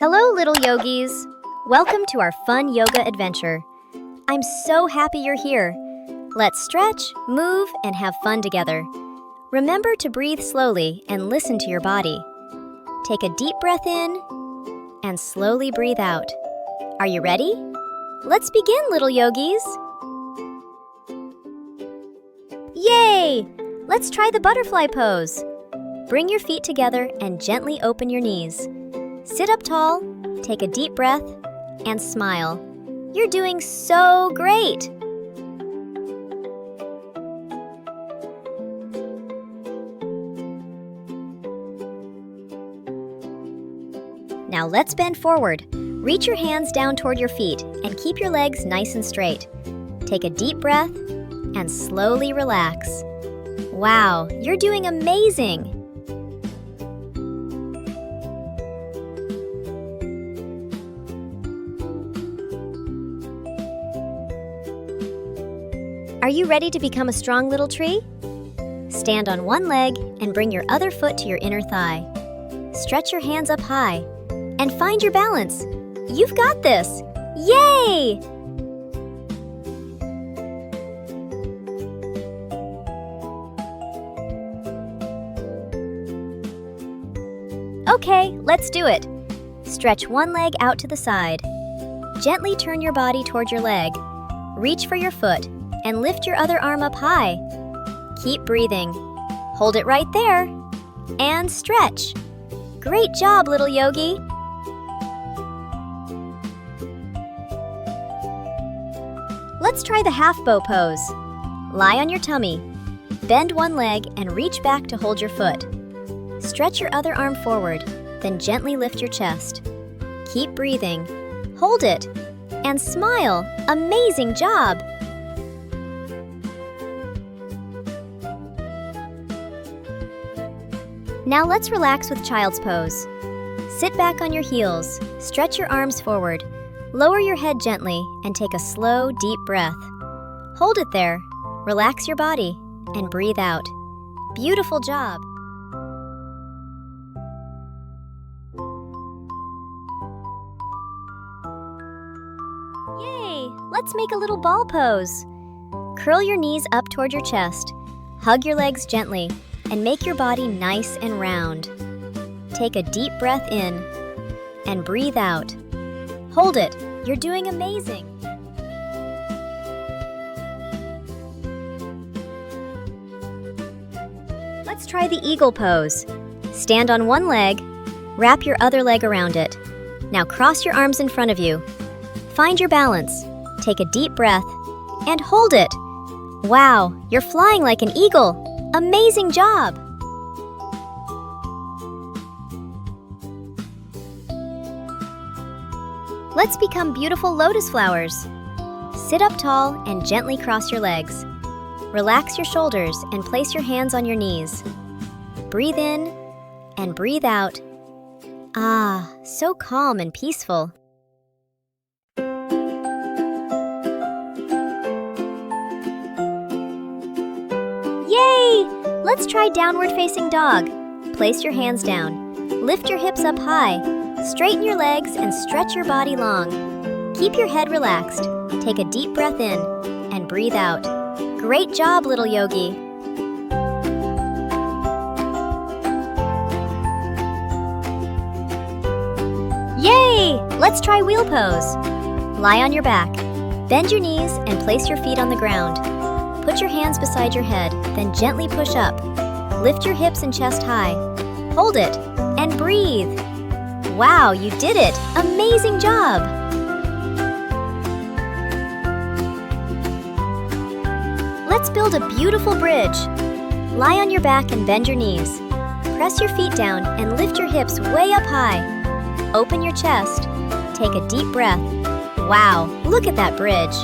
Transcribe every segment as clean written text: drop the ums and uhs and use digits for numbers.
Hello, little yogis. Welcome to our fun yoga adventure. I'm so happy you're here. Let's stretch, move, and have fun together. Remember to breathe slowly and listen to your body. Take a deep breath in and slowly breathe out. Are you ready? Let's begin, little yogis. Yay! Let's try the butterfly pose. Bring your feet together and gently open your knees. Sit up tall, take a deep breath, and smile. You're doing so great! Now let's bend forward. Reach your hands down toward your feet and keep your legs nice and straight. Take a deep breath and slowly relax. Wow, you're doing amazing! Are you ready to become a strong little tree? Stand on one leg and bring your other foot to your inner thigh. Stretch your hands up high and find your balance. You've got this! Yay! Okay, let's do it. Stretch one leg out to the side. Gently turn your body toward your leg. Reach for your foot and lift your other arm up high. Keep breathing. Hold it right there. And stretch. Great job, little yogi. Let's try the half bow pose. Lie on your tummy. Bend one leg and reach back to hold your foot. Stretch your other arm forward, then gently lift your chest. Keep breathing. Hold it. And smile. Amazing job! Now let's relax with child's pose. Sit back on your heels, stretch your arms forward, lower your head gently, and take a slow, deep breath. Hold it there, relax your body, and breathe out. Beautiful job! Yay! Let's make a little ball pose. Curl your knees up toward your chest, hug your legs gently, and make your body nice and round. Take a deep breath in and breathe out. Hold it. You're doing amazing. Let's try the eagle pose. Stand on one leg, wrap your other leg around it. Now cross your arms in front of you. Find your balance. Take a deep breath and hold it. Wow, you're flying like an eagle. Amazing job! Let's become beautiful lotus flowers. Sit up tall and gently cross your legs. Relax your shoulders and place your hands on your knees. Breathe in and breathe out. Ah, so calm and peaceful. Yay! Let's try downward facing dog. Place your hands down. Lift your hips up high. Straighten your legs and stretch your body long. Keep your head relaxed. Take a deep breath in and breathe out. Great job, little yogi. Yay! Let's try wheel pose. Lie on your back. Bend your knees and place your feet on the ground. Put your hands beside your head, then gently push up. Lift your hips and chest high. Hold it and breathe. Wow, you did it! Amazing job! Let's build a beautiful bridge. Lie on your back and bend your knees. Press your feet down and lift your hips way up high. Open your chest. Take a deep breath. Wow, look at that bridge.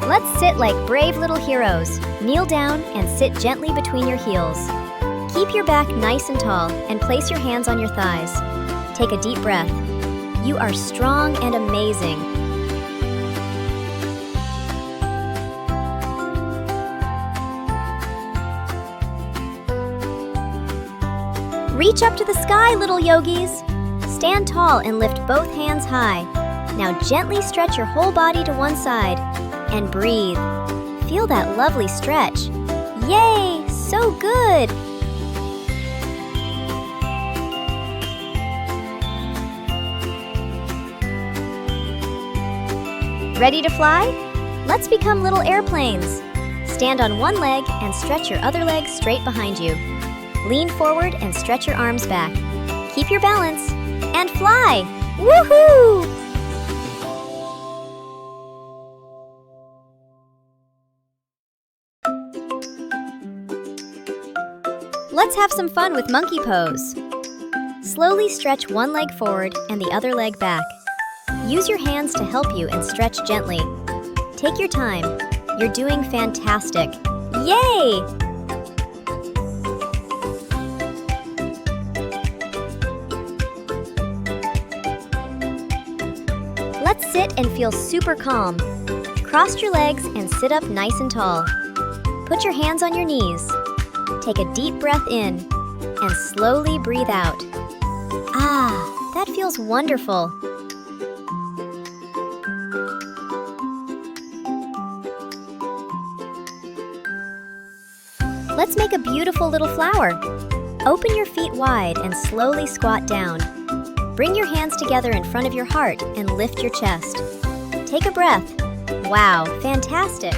Let's sit like brave little heroes. Kneel down and sit gently between your heels. Keep your back nice and tall and place your hands on your thighs. Take a deep breath. You are strong and amazing. Reach up to the sky, little yogis. Stand tall and lift both hands high. Now gently stretch your whole body to one side and breathe. Feel that lovely stretch. Yay! So good! Ready to fly? Let's become little airplanes. Stand on one leg and stretch your other leg straight behind you. Lean forward and stretch your arms back. Keep your balance and fly! Woohoo! Let's have some fun with monkey pose. Slowly stretch one leg forward and the other leg back. Use your hands to help you and stretch gently. Take your time. You're doing fantastic. Yay! Let's sit and feel super calm. Cross your legs and sit up nice and tall. Put your hands on your knees. Take a deep breath in and slowly breathe out. Ah, that feels wonderful. Let's make a beautiful little flower. Open your feet wide and slowly squat down. Bring your hands together in front of your heart and lift your chest. Take a breath. Wow, fantastic.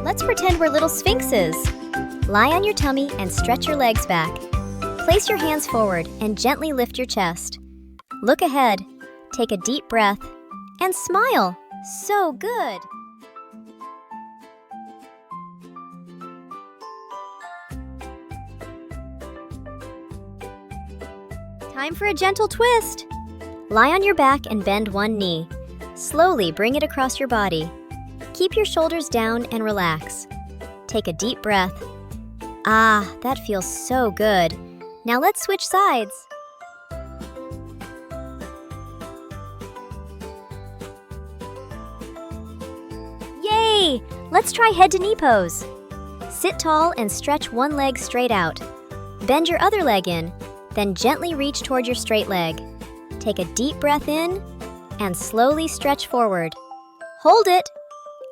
Let's pretend we're little sphinxes. Lie on your tummy and stretch your legs back. Place your hands forward and gently lift your chest. Look ahead, take a deep breath, and smile. So good! Time for a gentle twist. Lie on your back and bend one knee. Slowly bring it across your body. Keep your shoulders down and relax. Take a deep breath. Ah, that feels so good. Now let's switch sides. Yay! Let's try head to knee pose. Sit tall and stretch one leg straight out. Bend your other leg in, then gently reach toward your straight leg. Take a deep breath in and slowly stretch forward. Hold it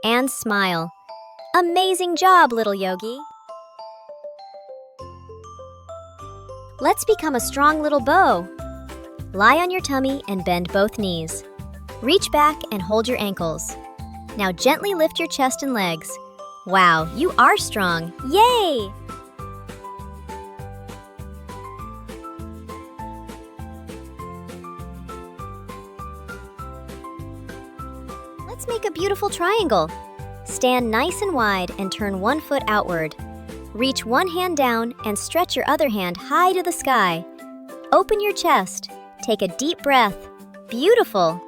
and smile. Amazing job, little yogi. Let's become a strong little bow. Lie on your tummy and bend both knees. Reach back and hold your ankles. Now gently lift your chest and legs. Wow, you are strong. Yay! Let's make a beautiful triangle. Stand nice and wide and turn one foot outward. Reach one hand down and stretch your other hand high to the sky. Open your chest. Take a deep breath. Beautiful!